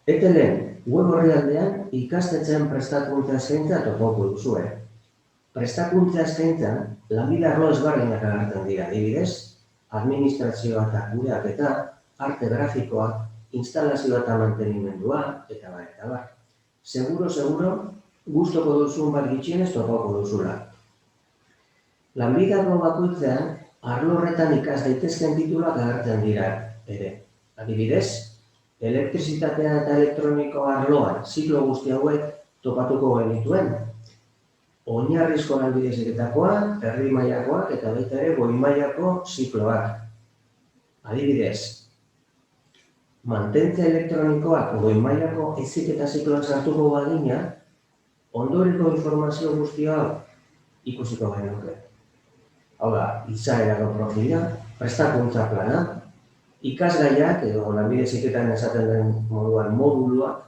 Etelen web orrialdean ikastetxeen prestakuntza eskaintza topatuko duzue. Prestakuntza eskaintzan lanbide arlo ezberdinak agertzen dira, adibidez, administrazioa eta kudeaketa, arte grafikoa, instalazioa eta mantenimendua, eta bar. Seguro, gustoko duzun bat gutxienez topatuko duzula. Lanbide arlo bakoitzean, arlo horretan ikas daitezkeen tituluak agertzen dira ere. Adibidez, elektrizitatea eta elektroniko arloan ziklo guzti hauek topatuko genituen. Oinarrizko lanbide heziketakoak, erdi mailakoak eta baita ere goi mailako zikloak. Adibidez, mantentze elektronikoak goi mailako heziketa zikloan sartuko bagina, ondoriko informazio guztia ikusiko genuke. Hau da, izaerako profila, prestakuntza plana, ikasgaiak edo lanbide heziketan esaten den moduan moduluak,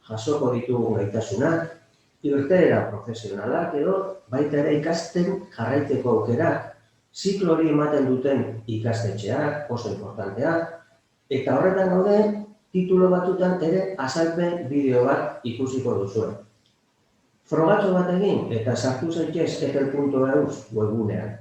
jasoko ditugun gaitasunak, irteera profesionalak edo baita ere ikasten jarraitzeko aukerak, ziklo hori ematen duten ikastetxeak, oso importanteak, eta horretan gaude, titulo batutan ere azalpen bideo bat ikusiko duzuen. Frogatxo bat egin eta sartu zaitez etel.eus webgunean.